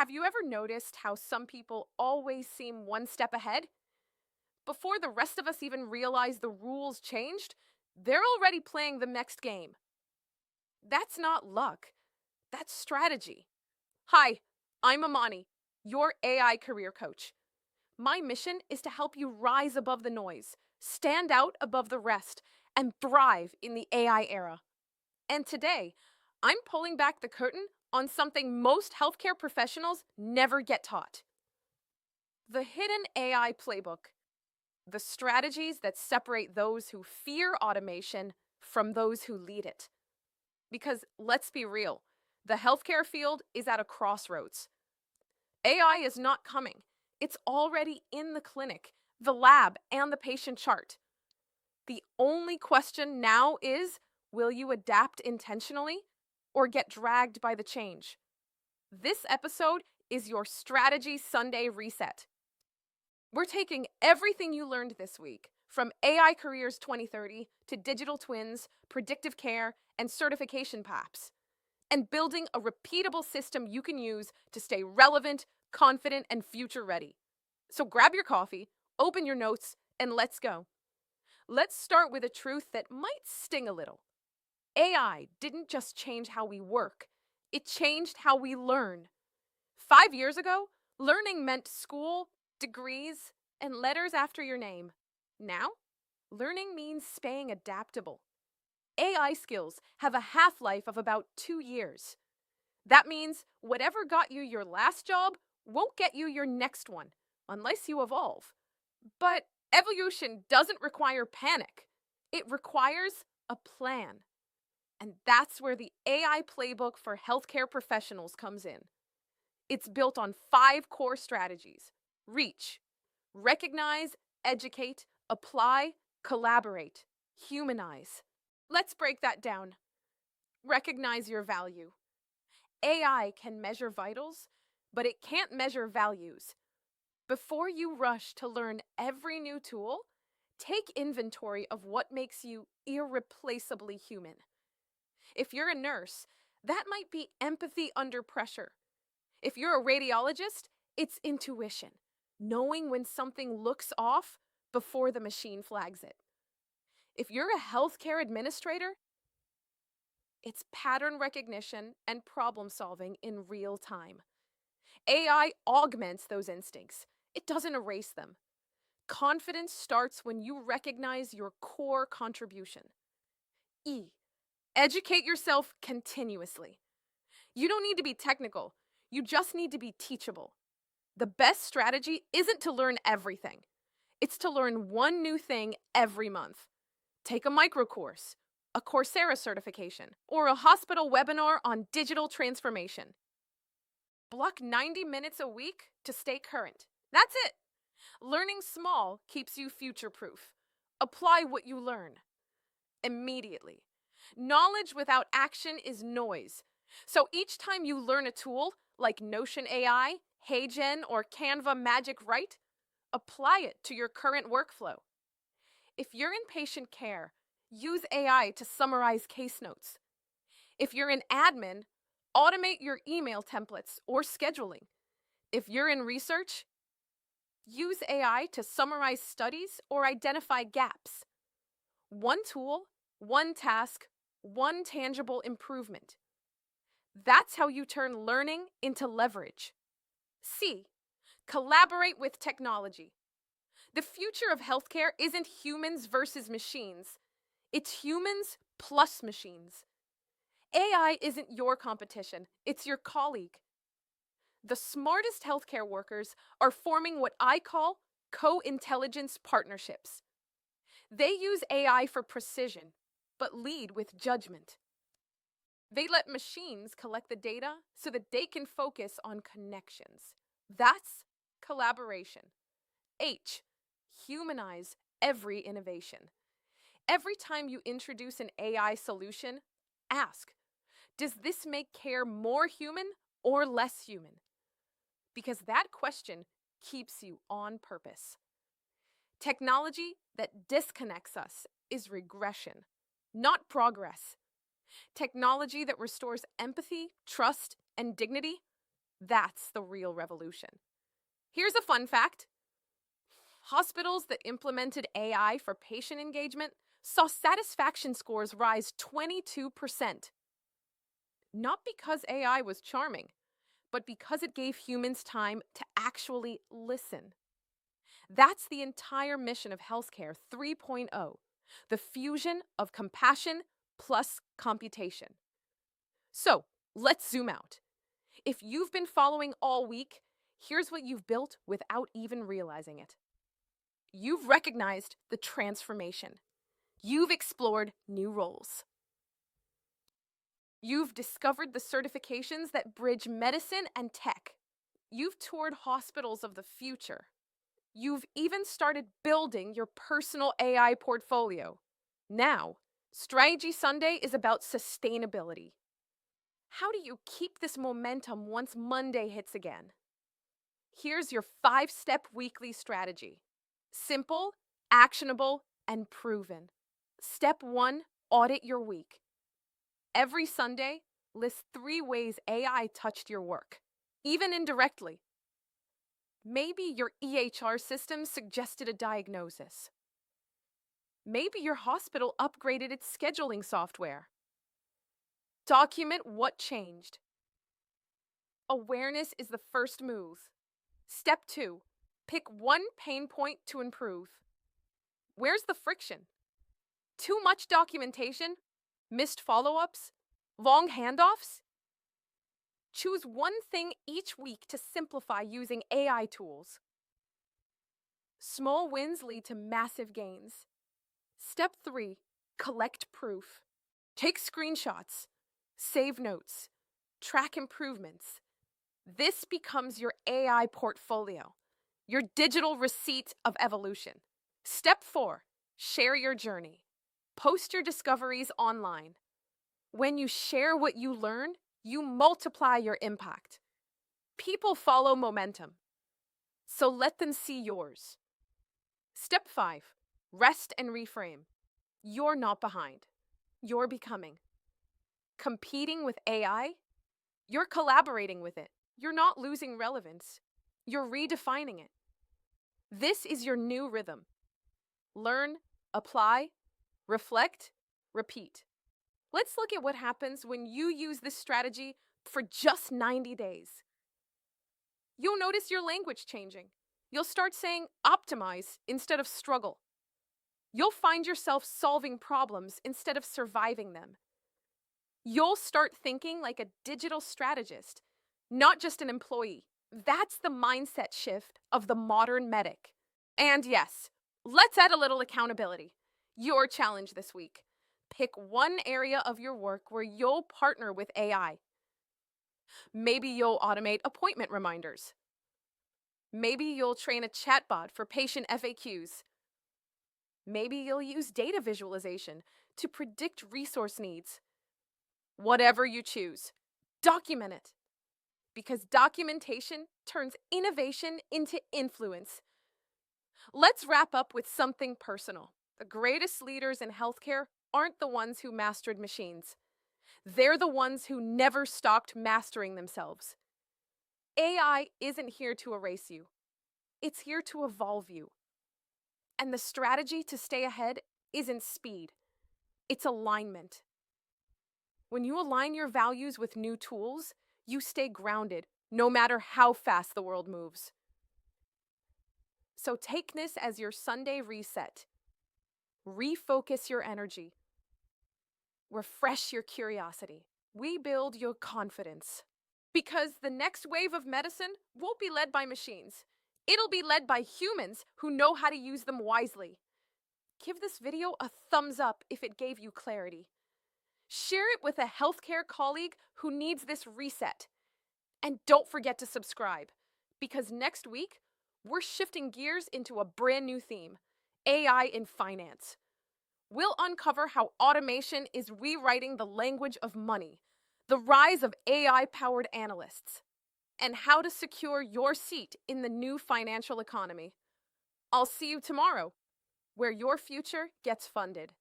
Have you ever noticed how some people always seem one step ahead? Before the rest of us even realize the rules changed, they're already playing the next game. That's not luck, that's strategy. Hi, I'm Imani, your AI career coach. My mission is to help you rise above the noise, stand out above the rest, and thrive in the AI era. And today, I'm pulling back the curtain on something most healthcare professionals never get taught: the Hidden AI Playbook, the strategies that separate those who fear automation from those who lead it. Because let's be real, the healthcare field is at a crossroads. AI is not coming, it's already in the clinic, the lab, and the patient chart. The only question now is, will you adapt intentionally or get dragged by the change? This episode is your Strategy Sunday reset. We're taking everything you learned this week, from AI Careers 2030 to digital twins, predictive care, and certification paths, and building a repeatable system you can use to stay relevant, confident, and future ready. So grab your coffee, open your notes, and let's go. Let's start with a truth that might sting a little. AI didn't just change how we work, it changed how we learn. 5 years ago, learning meant school, degrees, and letters after your name. Now, learning means staying adaptable. AI skills have a half-life of about 2 years. That means whatever got you your last job won't get you your next one, unless you evolve. But evolution doesn't require panic. It requires a plan. And that's where the AI Playbook for healthcare professionals comes in. It's built on 5 core strategies: reach, recognize, educate, apply, collaborate, humanize. Let's break that down. Recognize your value. AI can measure vitals, but it can't measure values. Before you rush to learn every new tool, take inventory of what makes you irreplaceably human. If you're a nurse, that might be empathy under pressure. If you're a radiologist, it's intuition, knowing when something looks off before the machine flags it. If you're a healthcare administrator, it's pattern recognition and problem solving in real time. AI augments those instincts. It doesn't erase them. Confidence starts when you recognize your core contribution. E. Educate yourself continuously. You don't need to be technical. You just need to be teachable. The best strategy isn't to learn everything. It's to learn one new thing every month. Take a micro course, a Coursera certification, or a hospital webinar on digital transformation. Block 90 minutes a week to stay current. That's it. Learning small keeps you future-proof. Apply what you learn immediately. Knowledge without action is noise. So each time you learn a tool like Notion AI, HeyGen, or Canva Magic Write, apply it to your current workflow. If you're in patient care, use AI to summarize case notes. If you're in admin, automate your email templates or scheduling. If you're in research, use AI to summarize studies or identify gaps. One tool, one task, one tangible improvement. That's how you turn learning into leverage. C. Collaborate with technology. The future of healthcare isn't humans versus machines. It's humans plus machines. AI isn't your competition, it's your colleague. The smartest healthcare workers are forming what I call co-intelligence partnerships. They use AI for precision, but lead with judgment. They let machines collect the data so that they can focus on connections. That's collaboration. H. Humanize every innovation. Every time you introduce an AI solution, ask, does this make care more human or less human? Because that question keeps you on purpose. Technology that disconnects us is regression, not progress. Technology that restores empathy, trust, and dignity, That's the real revolution. Here's a fun fact. Hospitals that implemented AI for patient engagement saw satisfaction scores rise 22%. Not because AI was charming, but because it gave humans time to actually listen. That's the entire mission of Healthcare 3.0, the fusion of compassion plus computation. So, let's zoom out. If you've been following all week, here's what you've built without even realizing it. You've recognized the transformation. You've explored new roles. You've discovered the certifications that bridge medicine and tech. You've toured hospitals of the future. You've even started building your personal AI portfolio. Now, Strategy Sunday is about sustainability. How do you keep this momentum once Monday hits again? Here's your 5-step weekly strategy. Simple, actionable, and proven. Step 1, audit your week. Every Sunday, list 3 ways AI touched your work, even indirectly. Maybe your EHR system suggested a diagnosis. Maybe your hospital upgraded its scheduling software. Document what changed. Awareness is the first move. Step 2, pick one pain point to improve. Where's the friction? Too much documentation? Missed follow-ups? Long handoffs? Choose one thing each week to simplify using AI tools. Small wins lead to massive gains. Step 3, collect proof. Take screenshots, save notes, track improvements. This becomes your AI portfolio, your digital receipt of evolution. Step 4, share your journey. Post your discoveries online. When you share what you learn, you multiply your impact. People follow momentum, so let them see yours. Step 5, rest and reframe. You're not behind. You're becoming. Competing with AI? You're collaborating with it. You're not losing relevance. You're redefining it. This is your new rhythm. Learn, apply, reflect, repeat. Let's look at what happens when you use this strategy for just 90 days. You'll notice your language changing. You'll start saying optimize instead of struggle. You'll find yourself solving problems instead of surviving them. You'll start thinking like a digital strategist, not just an employee. That's the mindset shift of the modern medic. And yes, let's add a little accountability. Your challenge this week. Pick one area of your work where you'll partner with AI. Maybe you'll automate appointment reminders. Maybe you'll train a chatbot for patient FAQs. Maybe you'll use data visualization to predict resource needs. Whatever you choose, document it. Because documentation turns innovation into influence. Let's wrap up with something personal. The greatest leaders in healthcare aren't the ones who mastered machines. They're the ones who never stopped mastering themselves. AI isn't here to erase you. It's here to evolve you. And the strategy to stay ahead isn't speed. It's alignment. When you align your values with new tools, you stay grounded, no matter how fast the world moves. So take this as your Sunday reset. Refocus your energy. Refresh your curiosity. Rebuild your confidence. Because the next wave of medicine won't be led by machines. It'll be led by humans who know how to use them wisely. Give this video a thumbs up if it gave you clarity. Share it with a healthcare colleague who needs this reset. And don't forget to subscribe, because next week, we're shifting gears into a brand new theme, AI in finance. We'll uncover how automation is rewriting the language of money, the rise of AI-powered analysts, and how to secure your seat in the new financial economy. I'll see you tomorrow, where your future gets funded.